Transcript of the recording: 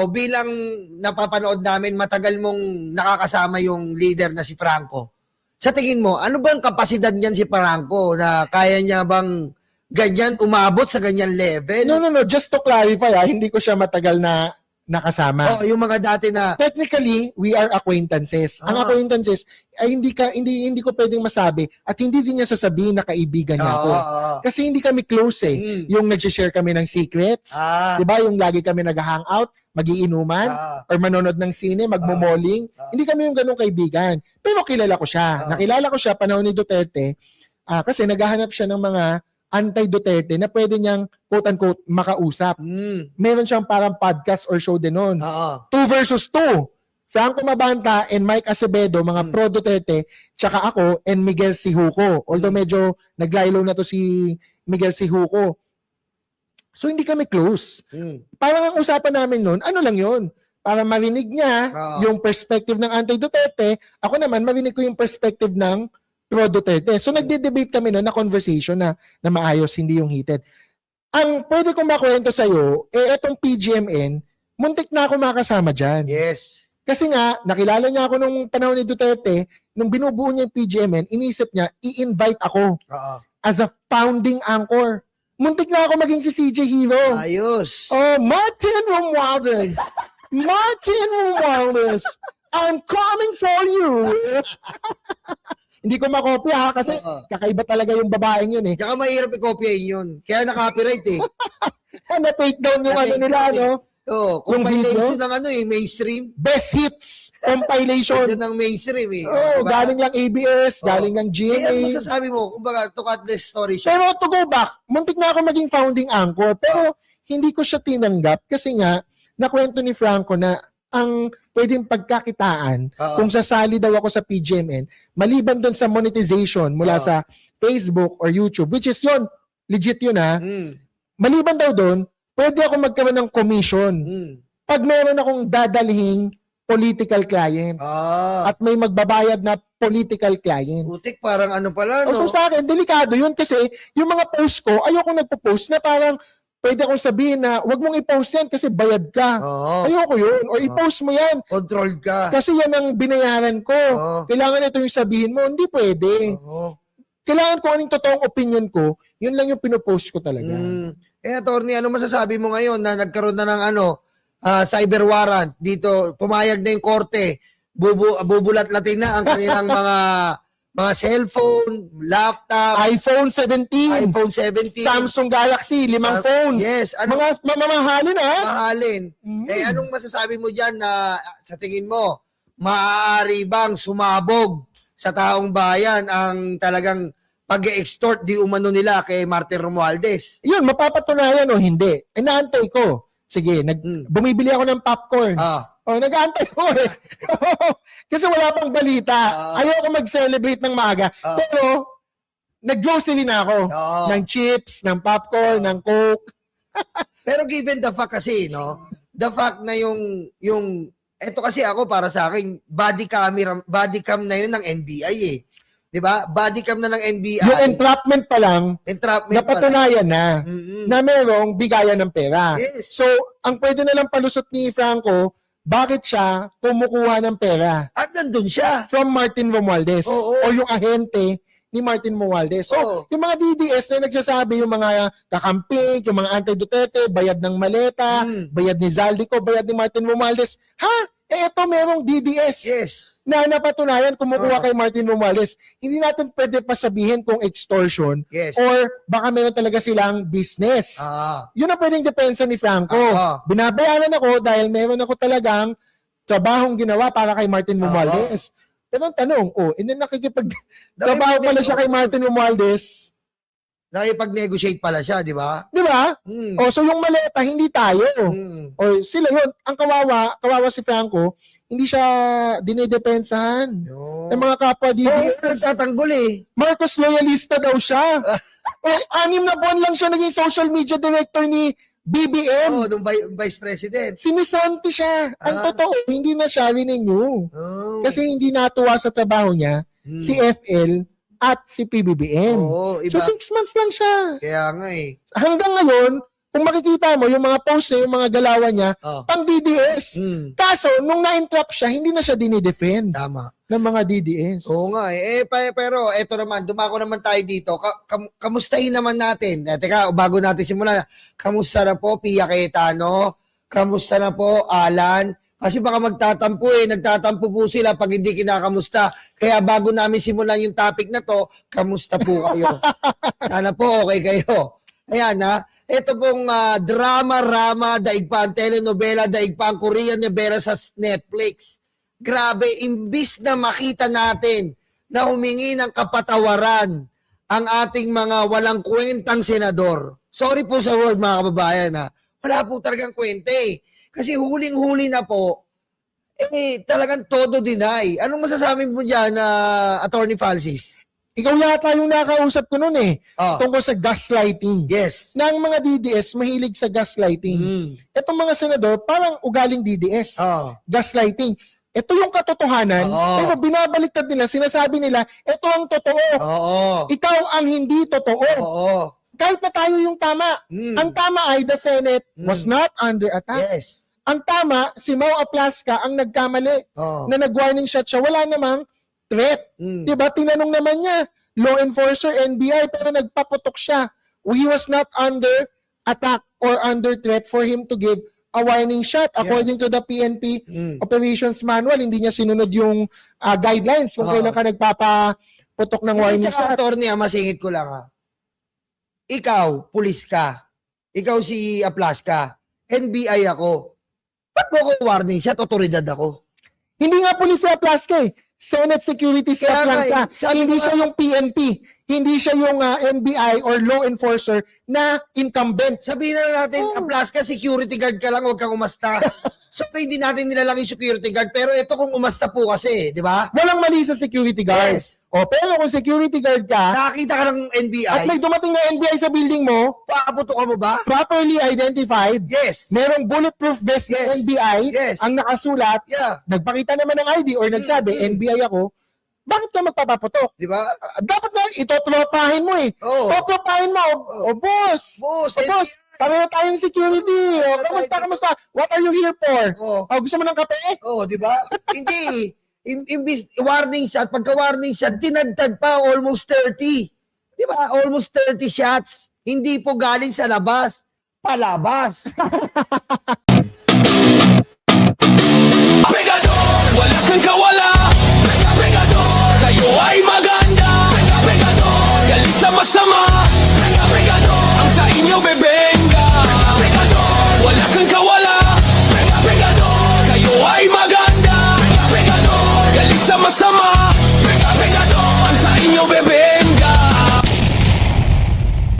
ikaw, bilang napapanood namin, matagal mong nakakasama yung leader na si Franco. Sa tingin mo, ano bang kapasidad niyan si Franco na kaya niya bang ganyan, umabot sa ganyan level? No. Just to clarify, hindi ko siya matagal na nakasama. Oh, yung mga dati na... Technically, we are acquaintances. Ang acquaintances ay hindi ko pwedeng masabi at hindi din niya sasabihin na kaibigan niya ako. Kasi hindi kami close eh. Yung nag-share kami ng secrets. 'Di ba? Yung lagi kami nag-hangout, magiinuman or manonood ng sine, magmo-malling. Hindi kami yung ganung kaibigan. Pero kilala ko siya. Nakilala ko siya panahon ni Duterte kasi naghahanap siya ng mga anti-Duterte na pwede niyang quote-unquote makausap. Meron siyang parang podcast or show din noon. 2 versus 2. Franco Mabanta and Mike Acevedo, mga pro-Duterte, tsaka ako and Miguel Sihuco. Although medyo naglaylo na to si Miguel Sihuco. So hindi kami close. Parang ang usapan namin noon, ano lang yun? Para marinig niya yung perspective ng anti-Duterte, ako naman marinig ko yung perspective ng pro-Duterte. So nagde-debate kami noon na conversation na maayos, hindi yung heated. Ang pwede kong makwento sa'yo, etong PGMN, muntik na ako makasama dyan. Yes. Kasi nga, nakilala niya ako nung panahon ni Duterte, nung binubuo niya yung PGMN, inisip niya, i-invite ako as a founding anchor. Muntik na ako maging si CJ Hero. Ayos. Oh, Martin Romualdez. Martin Romualdez. I'm coming for you. Hindi ko makopya ha, kasi kakaiba talaga yung babaeng yun eh. Tsaka mahirap i-copyain yun. Kaya na-copyright eh. Na-take down yung ano nila, no? Oo, compilation ng ano eh, mainstream. Best hits compilation. Yun ang mainstream eh. Oh, galing lang ABS, galing lang GMA. Ano masasabi mo? Kumbaga, to cut the story short. Pero to go back, muntik na ako maging founding anchor, pero hindi ko siya tinanggap kasi nga, nakwento ni Franco na ang pwedeng pagkakitaan kung sasali daw ako sa PGMN, maliban doon sa monetization mula sa Facebook or YouTube, which is yun, legit yun ha. Maliban daw doon, pwede ako magkaroon ng commission pag meron akong dadalhing political client at may magbabayad na political client. Butik, parang ano pala, no? So sa akin, delikado yun kasi yung mga post ko, ayoko nagpo-post na parang pwede akong sabihin na wag mong i-post yan kasi bayad ka. Ayoko yun. O i-post mo yan. Controlled ka. Kasi yan ang binayaran ko. Kailangan ito yung sabihin mo. Hindi pwede. Kailangan ko anong totoong opinion ko, yun lang yung pinopost ko talaga. Attorney, ano masasabi mo ngayon na nagkaroon na ng cyber warrant dito, pumayag na yung korte, bubulat-latin na ang kanilang mga cellphone, laptop, iPhone 17, iPhone 17, Samsung Galaxy, 5 phones. Yes. Mga mamahalin ha? Mahalin. Anong masasabi mo dyan na sa tingin mo, maaari bang sumabog sa taong bayan ang talagang pag-extort di umano nila kay Martin Romualdez? Yun, mapapatunayan o hindi. Inaantay ko. Sige, bumibili ako ng popcorn. Nag-aantay ko eh. Kasi wala pang balita. Ayoko mag-celebrate ng maaga. Pero, nag-grocery na ako. Ng chips, ng popcorn, ng Coke. Pero given the fact kasi, no? The fact na yung eto kasi ako para sa akin, body cam na yun ng NBI eh. 'Di ba? Body cam na ng NBI. Yung entrapment pa lang, napatunayan na na merong bigayan ng pera. Yes. So, ang pwede na lang palusot ni Franco, bakit siya kumukuha ng pera? At nandun siya. From Martin Romualdez. O yung ahente ni Martin Romualdez. So, yung mga DDS na nagsasabi, yung mga kakamping, yung mga anti-Duterte, bayad ng maleta, bayad ni Zaldico, bayad ni Martin Romualdez. Eto merong DDS. Yes. Na napatunayan kumukuha kay Martin Romualdez. Hindi natin pwede pa sabihin kung extortion or baka meron talaga silang business. Yun ang pwedeng depensa ni Franco. Binabayaran ako dahil meron ako talagang trabahong ginawa para kay Martin Romualdez. Pero ang tanong, nakikipag-trabaho pala siya kay Martin Romualdez. Nakipag-negotiate pala siya, di ba? Di ba? So yung maleta, hindi tayo. O sila yun. Ang kawawa si Franco, hindi siya dinidepensahan. Ng mga kapwa DDS. Nagtatanggol eh. Marcos loyalista daw siya. 6 na buwan lang siya naging social media director ni BBM. Nung vice president. Sinisanti siya. Ang totoo, hindi na siya renew. Kasi hindi natuwa sa trabaho niya si FL at si PBBM. So 6 months lang siya. Kaya nga eh. Hanggang ngayon, kung makikita mo, yung mga post niya, yung mga galawan niya, Oh. pang DDS. Kaso, nung na-entrap siya, hindi na siya dinidefend Tama. ng mga DDS. Oo nga eh. Pero eto naman, dumako naman tayo dito. Kamustahin naman natin. Teka, bago natin simulan, kamusta na po Pia Cayetano? Kamusta na po Alan? Kasi baka nagtatampo po sila pag hindi kinakamusta. Kaya bago namin simulan yung topic na to, kamusta po kayo? Sana po okay kayo. Ayan ito pong drama-rama, daig pa ang telenovela, daig pa ang Korean novela sa Netflix. Grabe, imbis na makita natin na humingi ng kapatawaran ang ating mga walang kwentang senador. Sorry po sa word mga kababayan wala po talagang kwenta Kasi huling-huli na po, talagang todo deny. Anong masasabi mo dyan, Attorney Falsis? Ikaw yata yung nakausap ko noon Oh. tungkol sa gaslighting. Yes. Na ang mga DDS mahilig sa gaslighting. Itong mga senador, parang ugaling DDS. Oh. Gaslighting. Ito yung katotohanan, Oo. pero binabaliktad nila, sinasabi nila, ito ang totoo. Oo. Ikaw ang hindi totoo. Oo. Kahit na tayo yung tama. Ang tama ay the Senate was not under attack. Yes. Ang tama, si Mau Aplasca ang nagkamali Oh. na nag-warning shot siya. Wala namang threat. Diba? Tinanong naman niya, law enforcer, NBI, pero nagpaputok siya. He was not under attack or under threat for him to give a warning shot. According to the PNP Operations Manual, hindi niya sinunod yung guidelines kung kailan ka nagpapaputok ng warning shot. Attorney, masingit ko lang Ikaw, pulis ka. Ikaw si Aplasca. NBI ako. Ba't mo ko warning shot? Otoridad ako. Hindi nga pulis si Aplasca Senate Security si Kaya nga Aplasca. sabi Hindi ko siya yung PNP. Hindi siya yung NBI or law enforcer na incumbent. Sabihin na natin, Aplasca, security guard ka lang, huwag kang umasta. So, hindi natin nilalang yung security guard. Pero ito kung umasta po kasi, di ba? Walang mali sa security guard. Yes. Pero kung security guard ka, Nakakita ka ng NBI, at may dumating na NBI sa building mo, pakaputok mo ba? properly identified, Yes. merong bulletproof vest ng Yes. NBI, Yes. ang nakasulat, Yeah. nagpakita naman ng ID or nagsabi, NBI ako, bakit ka magpapaputok? Di ba? Dapat na itotropahin mo Oo. Totropahin mo. O boss. Boss, O boss. Pareho tayong security. O, kamusta? What are you here for? Oo. O, gusto mo ng kape? Oh, di ba? Hindi. Imbis warning shot, pagka-warning shot, tinagtad pa almost 30. Di ba? Almost 30 shots. Hindi po galing sa labas, palabas.